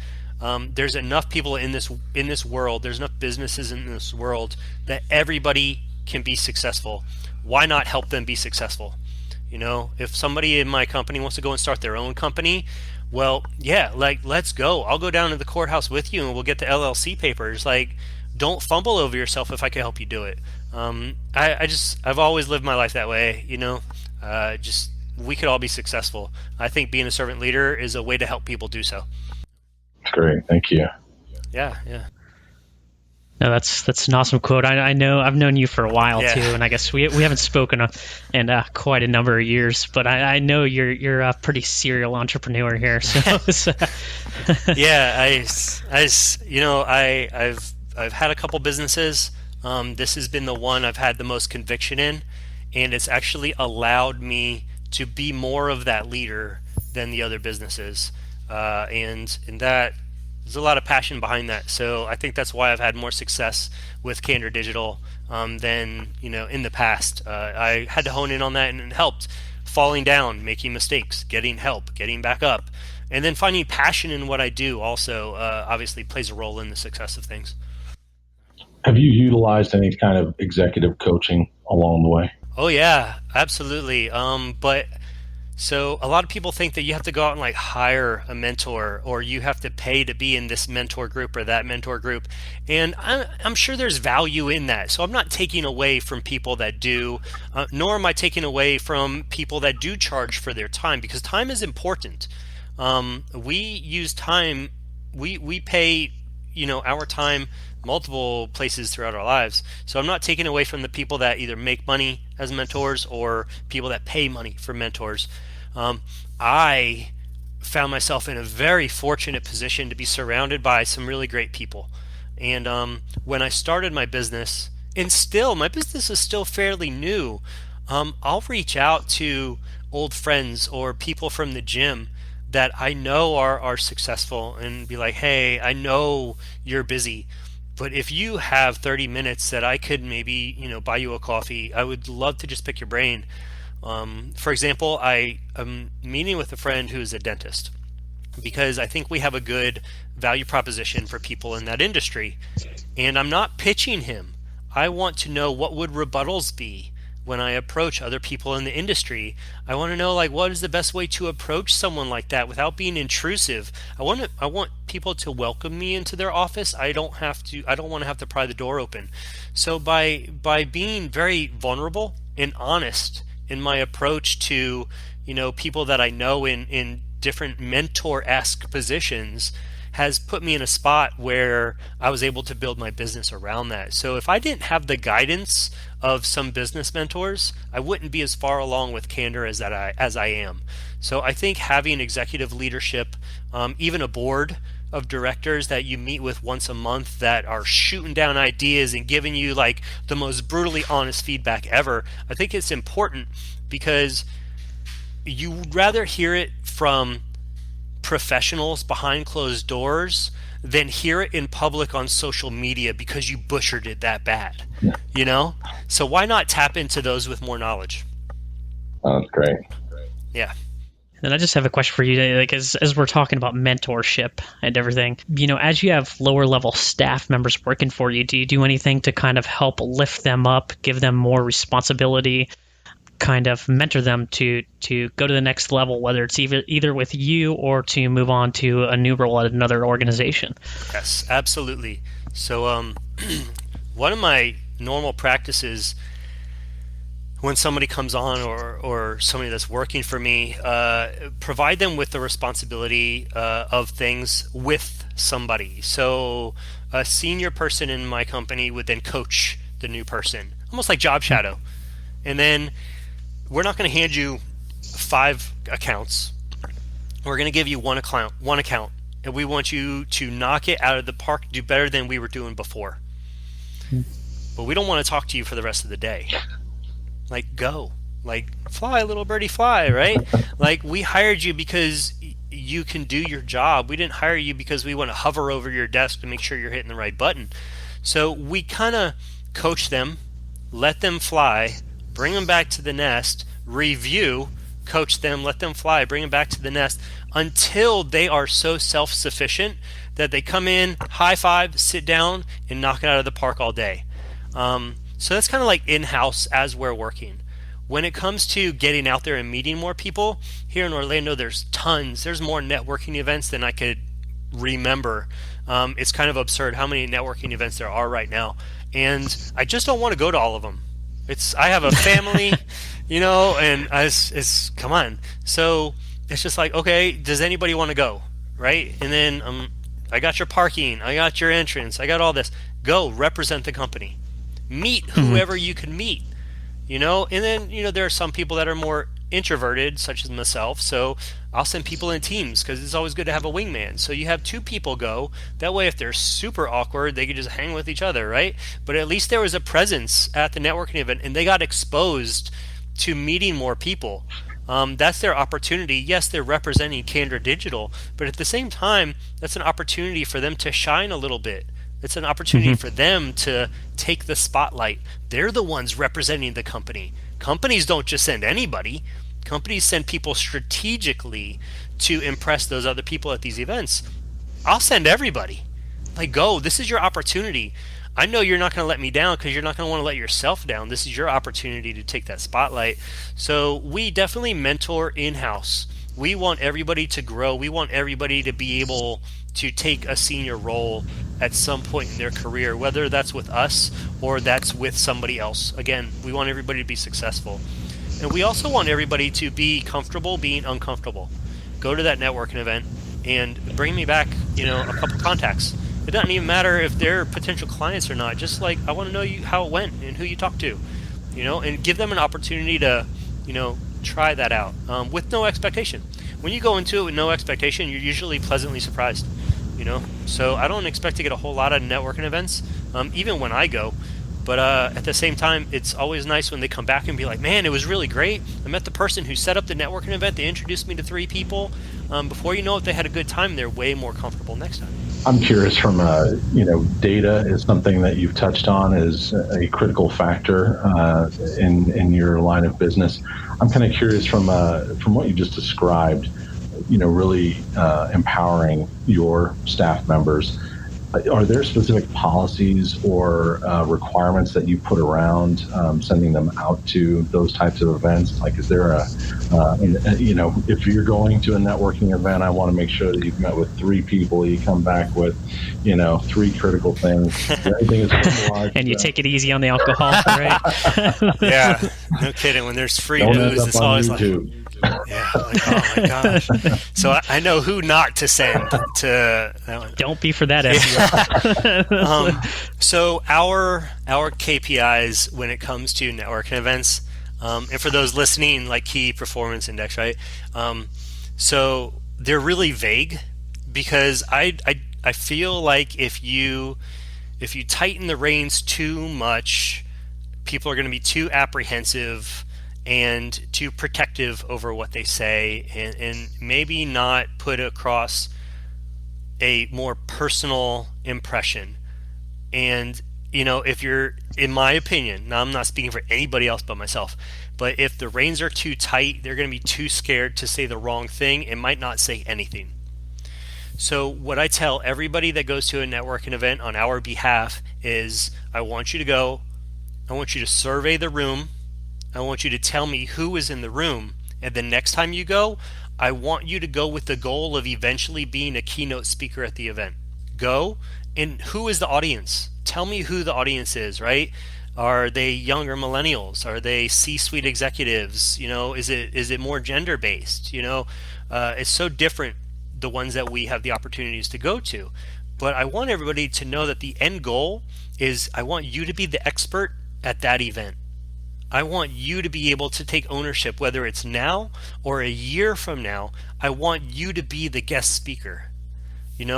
there's enough people in this world, there's enough businesses in this world that everybody can be successful. Why not help them be successful? If somebody in my company wants to go and start their own company, well, yeah, let's go. I'll go down to the courthouse with you and we'll get the LLC papers. Don't fumble over yourself if I can help you do it. I've always lived my life that way, we could all be successful. I think being a servant leader is a way to help people do so. Great. Thank you. Yeah. No, that's an awesome quote. I know I've known you for a while too, and I guess we haven't spoken in quite a number of years. But I know you're a pretty serial entrepreneur here. So yeah, I've had a couple businesses. This has been the one I've had the most conviction in, and it's actually allowed me to be more of that leader than the other businesses, and that. There's a lot of passion behind that, so I think that's why I've had more success with Candor Digital than in the past. I had to hone in on that, and it helped. Falling down, making mistakes, getting help, getting back up, and then finding passion in what I do also obviously plays a role in the success of things. Have you utilized any kind of executive coaching along the way? Oh yeah, absolutely. But So a lot of people think that you have to go out and like hire a mentor, or you have to pay to be in this mentor group or that mentor group. And I'm sure there's value in that. So I'm not taking away from people that do, nor am I taking away from people that do charge for their time, because time is important. We use time, we pay, our time multiple places throughout our lives. So I'm not taking away from the people that either make money as mentors or people that pay money for mentors. I found myself in a very fortunate position to be surrounded by some really great people. And when I started my business, and still my business is still fairly new, I'll reach out to old friends or people from the gym that I know are successful and be like, hey, I know you're busy, but if you have 30 minutes that I could maybe, buy you a coffee, I would love to just pick your brain. For example, I am meeting with a friend who's a dentist because I think we have a good value proposition for people in that industry. And I'm not pitching him. I want to know what would rebuttals be when I approach other people in the industry. I want to know like what is the best way to approach someone like that without being intrusive. I want people to welcome me into their office. I don't want to have to pry the door open. So by being very vulnerable and honest in my approach to, people that I know in different mentor-esque positions, has put me in a spot where I was able to build my business around that. So if I didn't have the guidance of some business mentors, I wouldn't be as far along with Candor as I am. So I think having executive leadership, even a board of directors that you meet with once a month that are shooting down ideas and giving you like the most brutally honest feedback ever, I think it's important, because you would rather hear it from professionals behind closed doors than hear it in public on social media because you butchered it that bad. So why not tap into those with more knowledge? Oh, that's great. Yeah. And I just have a question for you, like as we're talking about mentorship and everything, as you have lower level staff members working for you, do you do anything to kind of help lift them up, give them more responsibility, kind of mentor them to go to the next level, whether it's either with you or to move on to a new role at another organization? Yes, absolutely. So one of my normal practices when somebody comes on or somebody that's working for me, provide them with the responsibility of things with somebody. So a senior person in my company would then coach the new person, almost like job shadow. And then we're not going to hand you 5 accounts. We're going to give you one account, and we want you to knock it out of the park, do better than we were doing before. But we don't want to talk to you for the rest of the day. Like, go. Like, fly, little birdie, fly, right? Like, we hired you because you can do your job. We didn't hire you because we want to hover over your desk to make sure you're hitting the right button. So we kind of coach them, let them fly, bring them back to the nest, review, coach them, let them fly, bring them back to the nest until they are so self-sufficient that they come in, high five, sit down, and knock it out of the park all day. So that's kind of like in-house as we're working. When it comes to getting out there and meeting more people, here in Orlando there's more networking events than I could remember. It's kind of absurd how many networking events there are right now, and I just don't want to go to all of them. I have a family, and it's come on. So it's just like, okay, does anybody want to go, right? And then I got your parking, I got your entrance, I got all this. Go represent the company, meet whoever you can meet, and then there are some people that are more introverted, such as myself. So I'll send people in teams because it's always good to have a wingman. So you have 2 people go. That way, if they're super awkward, they can just hang with each other, right? But at least there was a presence at the networking event, and they got exposed to meeting more people. That's their opportunity. Yes, they're representing Candor Digital, but at the same time, that's an opportunity for them to shine a little bit. It's an opportunity for them to take the spotlight. They're the ones representing the company. Companies don't just send anybody. Companies send people strategically to impress those other people at these events. I'll send everybody. Like, go. This is your opportunity. I know you're not going to let me down because you're not going to want to let yourself down. This is your opportunity to take that spotlight. So we definitely mentor in-house. We want everybody to grow. We want everybody to be able to take a senior role at some point in their career, whether that's with us or that's with somebody else. Again, we want everybody to be successful. And we also want everybody to be comfortable being uncomfortable. Go to that networking event and bring me back, a couple contacts. It doesn't even matter if they're potential clients or not. Just like, I want to know how it went and who you talked to, and give them an opportunity to, try that out with no expectation. When you go into it with no expectation, you're usually pleasantly surprised, So I don't expect to get a whole lot of networking events, even when I go. But at the same time, it's always nice when they come back and be like, man, it was really great. I met the person who set up the networking event. They introduced me to 3 people. Before you know it, they had a good time. They're way more comfortable next time. I'm curious from data is something that you've touched on as a critical factor in your line of business. I'm kind of curious from what you just described, really empowering your staff members. Are there specific policies or requirements that you put around sending them out to those types of events? Like, is there if you're going to a networking event, I want to make sure that you've met with 3 people, you come back with, 3 critical things. And you take it easy on the alcohol, right? Yeah, no kidding. When there's free booze, it's always YouTube. Yeah, like, oh my gosh. So I know who not to send to that one. Don't be for that SEO. So our KPIs when it comes to networking events, and for those listening, like key performance index, right? So they're really vague because I feel like if you tighten the reins too much, people are going to be too apprehensive and too protective over what they say, and maybe not put across a more personal impression. And if you're, in my opinion, now I'm not speaking for anybody else but myself, but if the reins are too tight, they're going to be too scared to say the wrong thing and might not say anything. So what I tell everybody that goes to a networking event on our behalf is, I want you to go, I want you to survey the room, I want you to tell me who is in the room, and the next time you go, I want you to go with the goal of eventually being a keynote speaker at the event. Go, and who is the audience? Tell me who the audience is, right? Are they younger millennials? Are they C-suite executives? Is it more gender-based? It's so different, the ones that we have the opportunities to go to. But I want everybody to know that the end goal is, I want you to be the expert at that event. I want you to be able to take ownership, whether it's now or a year from now. I want you to be the guest speaker.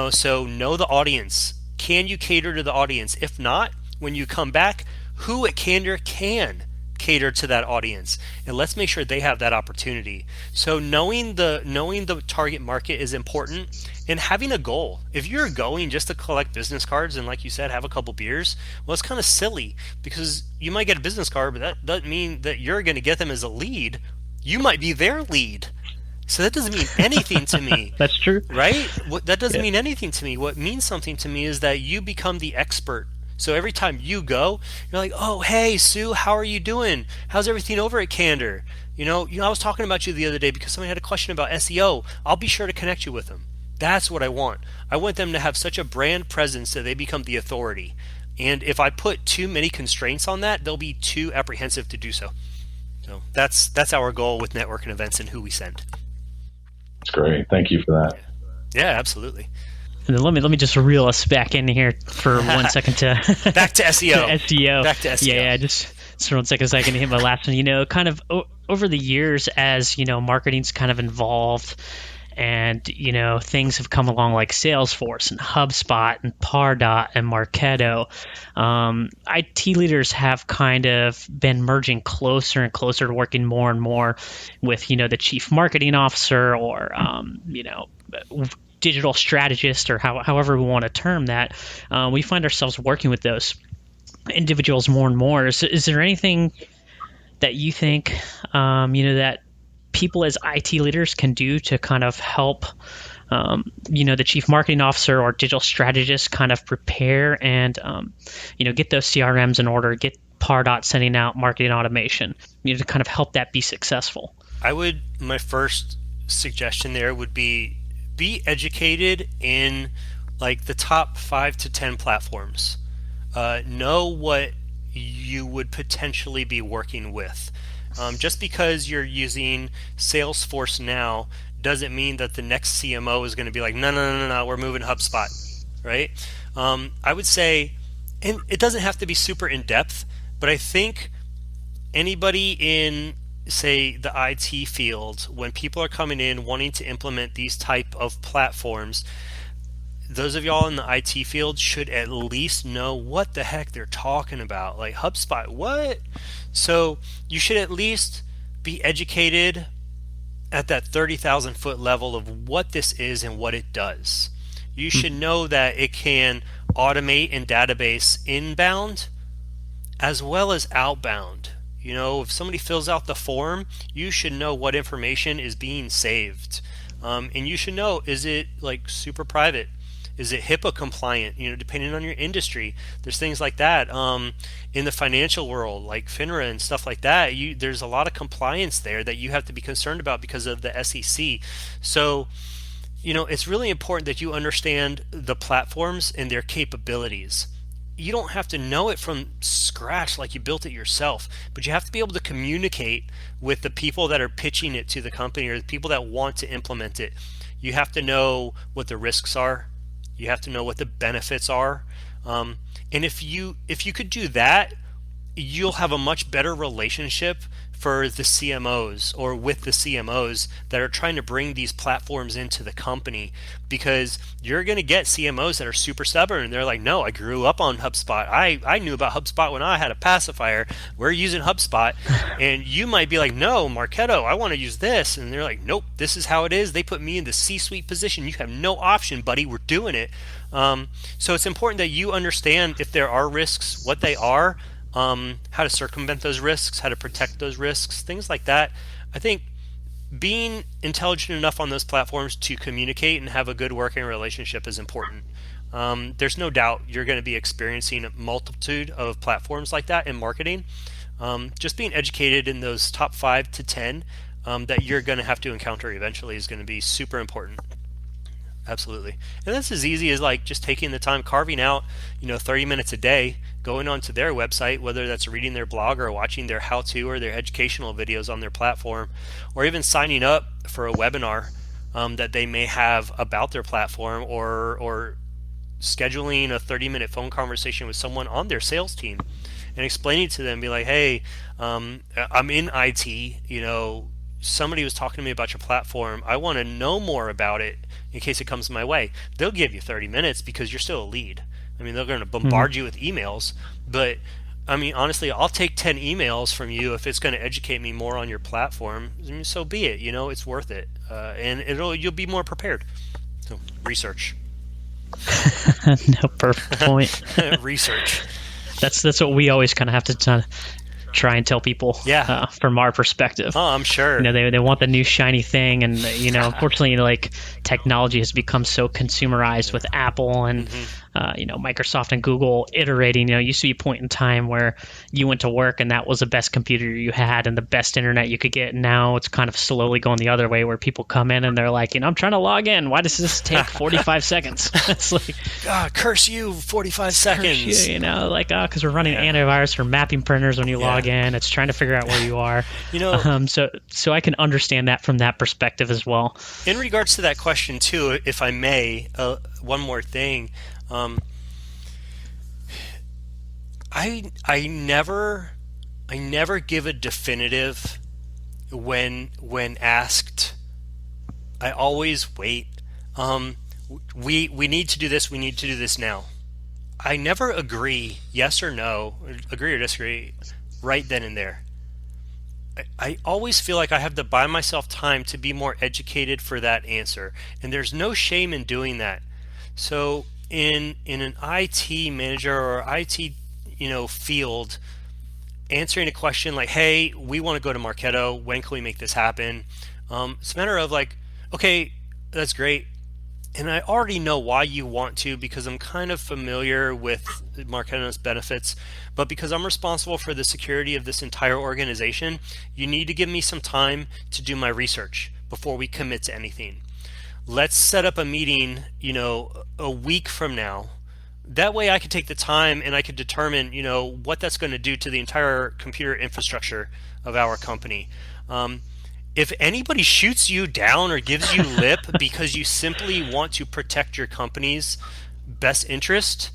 So know the audience. Can you cater to the audience? If not, when you come back, who at Candor can cater to that audience? And let's make sure they have that opportunity. So knowing the target market is important, and having a goal. If you're going just to collect business cards and, like you said, have a couple beers, well, it's kind of silly, because you might get a business card, but that doesn't mean that you're going to get them as a lead. You might be their lead. So that doesn't mean anything to me. That's true. Right? That doesn't mean anything to me. What means something to me is that you become the expert. So every time you go, you're like, oh, hey, Sue, how are you doing? How's everything over at Candor? I was talking about you the other day because somebody had a question about SEO. I'll be sure to connect you with them. That's what I want. I want them to have such a brand presence that they become the authority. And if I put too many constraints on that, they'll be too apprehensive to do so. So that's our goal with networking events and who we send. That's great. Thank you for that. Yeah, absolutely. And then let me just reel us back in here for 1 second to back to SEO. SEO. Back to SEO. Yeah, just for 1 second so I can hit my last one. Kind of over the years, as marketing's kind of evolved, and things have come along like Salesforce and HubSpot and Pardot and Marketo. IT leaders have kind of been merging closer and closer to working more and more with the chief marketing officer, or digital strategist, or however we want to term that. We find ourselves working with those individuals more and more. Is there anything that you think that people as IT leaders can do to kind of help the chief marketing officer or digital strategist kind of prepare and, get those CRMs in order, get Pardot sending out marketing automation, to kind of help that be successful? My first suggestion there would be educated in like the top 5 to 10 platforms. Know what you would potentially be working with. Just because you're using Salesforce now doesn't mean that the next CMO is going to be like, no, we're moving HubSpot, right? I would say, and it doesn't have to be super in depth, but I think anybody in, say, the IT field, when people are coming in wanting to implement these type of platforms, those of y'all in the IT field should at least know what the heck they're talking about. Like HubSpot, what? So you should at least be educated at that 30,000 foot level of what this is and what it does. You should know that it can automate and database inbound as well as outbound. If somebody fills out the form, you should know what information is being saved. And you should know, is it like super private? Is it HIPAA compliant? Depending on your industry, there's things like that. In the financial world, like FINRA and stuff like that, there's a lot of compliance there that you have to be concerned about because of the SEC. So, it's really important that you understand the platforms and their capabilities. You don't have to know it from scratch like you built it yourself, but you have to be able to communicate with the people that are pitching it to the company or the people that want to implement it. You have to know what the risks are. You have to know what the benefits are. And if you could do that, you'll have a much better relationship for the CMOs or with the CMOs that are trying to bring these platforms into the company, because you're going to get CMOs that are super stubborn and they're like, no, I grew up on HubSpot. I knew about HubSpot when I had a pacifier. We're using HubSpot. And you might be like, no, Marketo, I want to use this. And they're like, nope, this is how it is. They put me in the C-suite position. You have no option, buddy. We're doing it. So it's important that you understand if there are risks, what they are, how to circumvent those risks, how to protect those risks, things like that. I think being intelligent enough on those platforms to communicate and have a good working relationship is important. There's no doubt you're going to be experiencing a multitude of platforms like that in marketing. Just being educated in those top 5 to 10 that you're going to have to encounter eventually is going to be super important. Absolutely. And that's as easy as like just taking the time, carving out 30 minutes a day, going onto their website, whether that's reading their blog or watching their how-to or their educational videos on their platform, or even signing up for a webinar that they may have about their platform, or scheduling a 30-minute phone conversation with someone on their sales team and explaining to them, be like, hey, I'm in IT, somebody was talking to me about your platform. I want to know more about it in case it comes my way. They'll give you 30 minutes because you're still a lead. I mean, they're going to bombard you with emails, but I mean, honestly, I'll take 10 emails from you if it's going to educate me more on your platform. I mean, so be it. It's worth it, and you'll be more prepared. So research. No, perfect point. Research. That's what we always kind of have to try and tell people. Yeah. From our perspective. Oh, I'm sure. They want the new shiny thing, and unfortunately, like technology has become so consumerized with Apple and Microsoft and Google iterating. Used to be a point in time where you went to work and that was the best computer you had and the best internet you could get. Now it's kind of slowly going the other way where people come in and they're like, I'm trying to log in. Why does this take 45 seconds? It's like, curse you, 45 seconds. Curse you, because we're running antivirus for mapping printers when you log in. It's trying to figure out where you are. So I can understand that from that perspective as well. In regards to that question too, if I may, one more thing. I never give a definitive when asked. I always wait. We need to do this. We need to do this now. I never agree, yes or no, agree or disagree, right then and there. I always feel like I have to buy myself time to be more educated for that answer, and there's no shame in doing that. So in an IT manager or IT field, answering a question like, hey, we want to go to Marketo, when can we make this happen? It's a matter of like, okay, that's great. and I already know why you want to, because I'm kind of familiar with Marketing's benefits, but because I'm responsible for the security of this entire organization, you need to give me some time to do my research before we commit to anything. Let's set up a meeting, a week from now. That way I could take the time and I could determine, what that's going to do to the entire computer infrastructure of our company. If anybody shoots you down or gives you lip because you simply want to protect your company's best interest,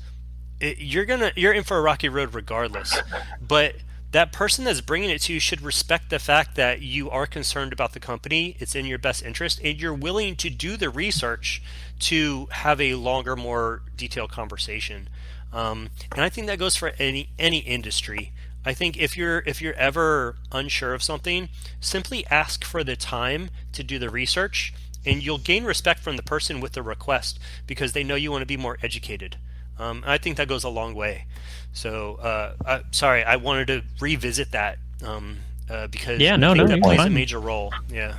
you're in for a rocky road regardless. But that person that's bringing it to you should respect the fact that you are concerned about the company, it's in your best interest, and you're willing to do the research to have a longer, more detailed conversation. And I think that goes for any industry. I think if you're ever unsure of something, simply ask for the time to do the research, and you'll gain respect from the person with the request because they know you want to be more educated. I think that goes a long way. So, sorry, I wanted to revisit that because I think that plays a major role. Yeah.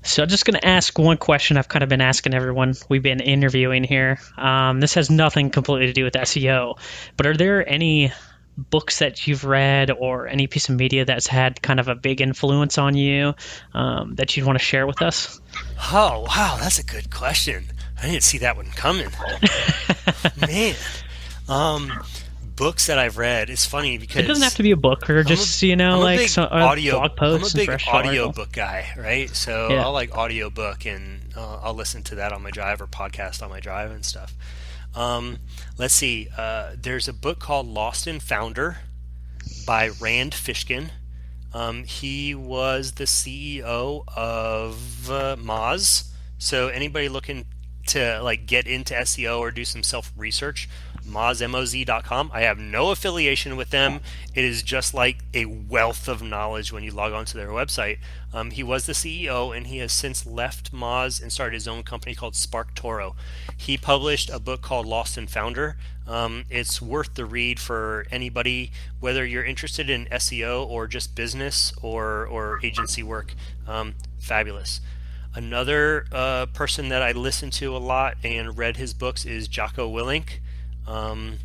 So I'm just going to ask one question I've kind of been asking everyone we've been interviewing here. This has nothing completely to do with SEO, but are there any books that you've read or any piece of media that's had kind of a big influence on you that you'd want to share with us? Oh, wow, that's a good question. I didn't see that one coming. Man. Books that I've read, it's funny because it doesn't have to be a book or just like some blog posts. I'm a big audiobook guy, right? So I'll like audiobook and I'll listen to that on my drive or podcast on my drive and stuff. Let's see. There's a book called Lost and Founder by Rand Fishkin. He was the CEO of Moz. So anybody looking to like get into SEO or do some self-research, moz.com. I have no affiliation with them. It is just like a wealth of knowledge when you log onto their website. He was the CEO and he has since left Moz and started his own company called SparkToro. He published a book called Lost and Founder. It's worth the read for anybody, whether you're interested in SEO or just business or agency work. Fabulous. Another person that I listen to a lot and read his books is Jocko Willink. I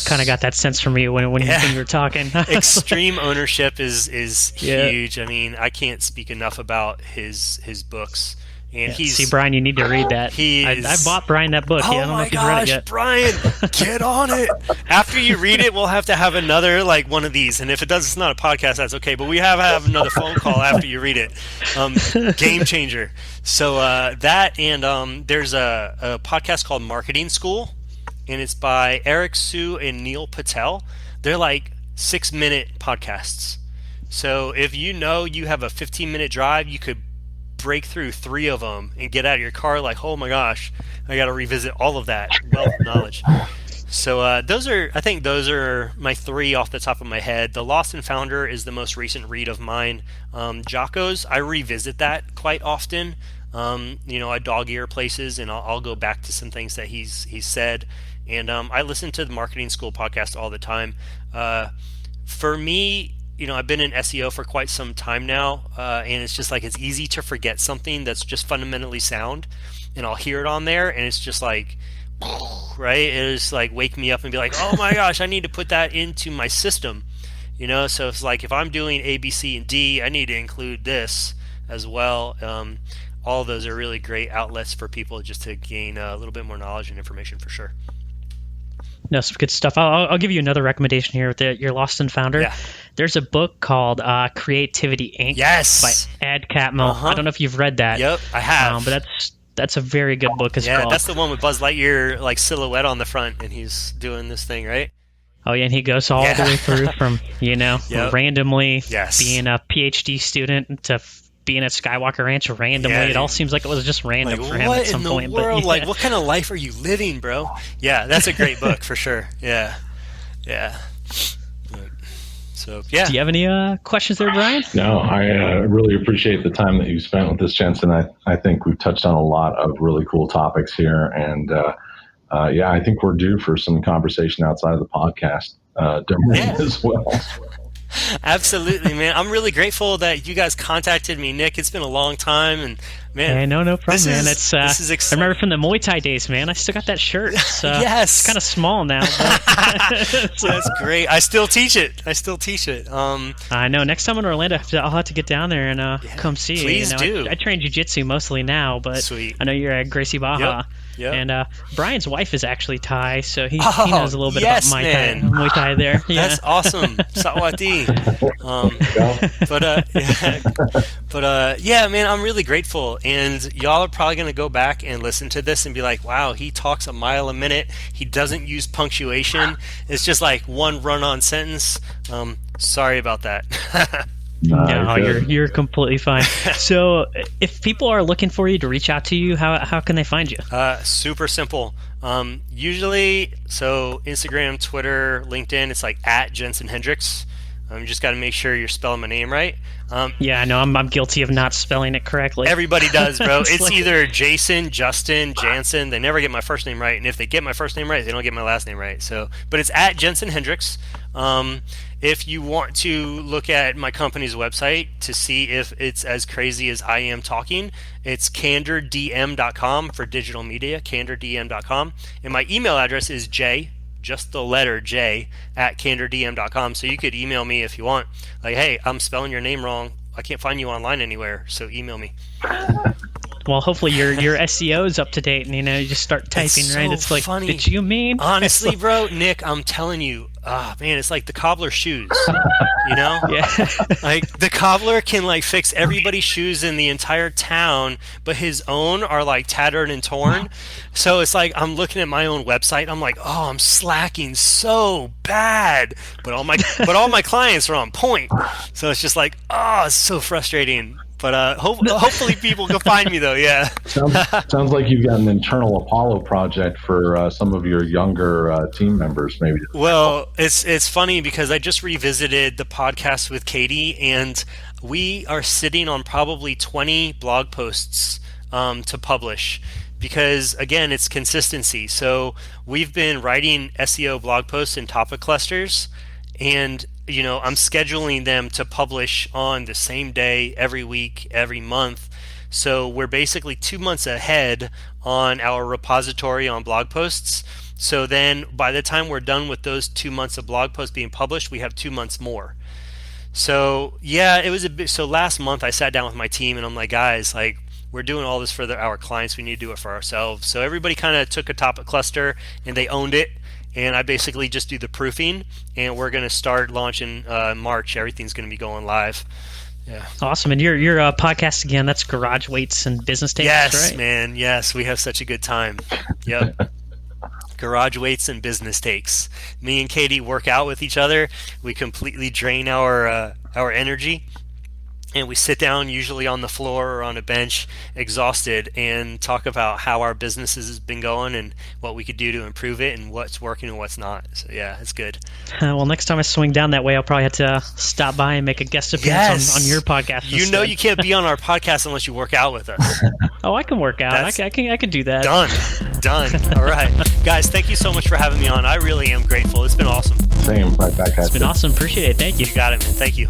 kind of got that sense from you when you were talking. Extreme ownership is huge. I mean, I can't speak enough about his books. And see, Brian, you need to read that. I bought Brian that book. Oh I don't know my if he's read it yet. Brian, get on it. After you read it, we'll have to have another like one of these. And if it does, it's not a podcast. That's okay. But we have another phone call after you read it. Game changer. So that and there's a podcast called Marketing School, and it's by Eric Sue and Neil Patel. They're like 6-minute podcasts. So if you have a 15-minute drive, you could break through 3 of them and get out of your car like, oh my gosh, I got to revisit all of that wealth of knowledge. So I think those are my 3 off the top of my head. The Lost and Founder is the most recent read of mine. Jocko's, I revisit that quite often. I dog ear places and I'll go back to some things that he's said. And I listen to the Marketing School podcast all the time. For me, I've been in SEO for quite some time now, and it's just like it's easy to forget something that's just fundamentally sound, and I'll hear it on there, and it's just like, right? It's like wake me up and be like, oh my gosh, I need to put that into my system, So it's like if I'm doing A, B, C, and D, I need to include this as well. All of those are really great outlets for people just to gain a little bit more knowledge and information for sure. No, some good stuff. I'll give you another recommendation here with your Lost and Founder. Yeah. There's a book called Creativity Inc. Yes. by Ed Catmull. I don't know if you've read that. Yep, I have. But that's a very good book as well. Yeah, that's the one with Buzz Lightyear like silhouette on the front, and he's doing this thing, right? Oh yeah, and he goes all the way through from randomly being a PhD student to being at Skywalker Ranch randomly. It all seems like it was just random for him at some point. What in the world? Like, what kind of life are you living, bro? Yeah, that's a great book for sure. Yeah. So, yeah. Do you have any questions there, Brian? No, I really appreciate the time that you spent with us, Jensen. I think we've touched on a lot of really cool topics here. And, I think we're due for some conversation outside of the podcast as well. Absolutely, man. I'm really grateful that you guys contacted me, Nick. It's been a long time, and man, hey, no problem, man. This is I exciting. remember from the Muay Thai days, man. I still got that shirt. It's, yes, it's kind of small now. But that's great. I still teach it. I know. Next time in Orlando, I'll have to get down there and come see you. Please do. I train jiu-jitsu mostly now, but Sweet. I know you're at Gracie Baja. Yep. And Brian's wife is actually Thai, so he knows a little bit about Muay Thai there. Yeah. That's awesome. Sawati. Yeah, man, I'm really grateful. And y'all are probably going to go back and listen to this and be like, wow, he talks a mile a minute. He doesn't use punctuation. It's just like one run-on sentence. Sorry about that. No, you're completely fine. So, if people are looking for you to reach out to you, how can they find you? Super simple. Usually, so Instagram, Twitter, LinkedIn, it's like at Jensen Hendriks. You just got to make sure you're spelling my name right. Yeah, I know. I'm guilty of not spelling it correctly. Everybody does, bro. It's either Jason, Justin, Jansen. They never get my first name right, and if they get my first name right, they don't get my last name right. So, but it's at Jensen Hendriks. If you want to look at my company's website to see if it's as crazy as I am talking, it's candordm.com for digital media, candordm.com. And my email address is just the letter J, at candordm.com. So you could email me if you want. Like, hey, I'm spelling your name wrong. I can't find you online anywhere, so email me. Well, hopefully your SEO is up to date, and you just start typing, it's right? So It's like, funny. did you mean? Honestly, bro, Nick, I'm telling you, man, it's like the cobbler's shoes. Yeah. Like the cobbler can like fix everybody's shoes in the entire town, but his own are like tattered and torn. So it's like I'm looking at my own website. I'm like, oh, I'm slacking so bad, but all my clients are on point. So it's just like, oh, it's so frustrating. But hopefully people can find me though. Yeah. Sounds like you've got an internal Apollo project for some of your younger team members, maybe. Well, it's funny because I just revisited the podcast with Katie, and we are sitting on probably 20 blog posts to publish. Because again, it's consistency. So we've been writing SEO blog posts in topic clusters, and I'm scheduling them to publish on the same day, every week, every month. So we're basically 2 months ahead on our repository on blog posts. So then by the time we're done with those 2 months of blog posts being published, we have 2 months more. So yeah, it was a bit. So last month I sat down with my team and I'm like, guys, like, we're doing all this for our clients. We need to do it for ourselves. So everybody kind of took a topic cluster and they owned it. And I basically just do the proofing, and we're going to start launching March. Everything's going to be going live. Yeah. Awesome. And your podcast again, that's Garage Weights and Business Takes, yes, right? Man. Yes, we have such a good time. Yep. Garage Weights and Business Takes. Me and Katie work out with each other. We completely drain our energy. And we sit down usually on the floor or on a bench, exhausted, and talk about how our business has been going and what we could do to improve it and what's working and what's not. So yeah, it's good. Well, next time I swing down that way, I'll probably have to stop by and make a guest appearance on your podcast. You know you can't be on our podcast unless you work out with us. Oh, I can work out. I can do that. Done. All right. Guys, thank you so much for having me on. I really am grateful. It's been awesome. Same. Right back at you. It's been awesome. Appreciate it. Thank you. You got it, man. Thank you.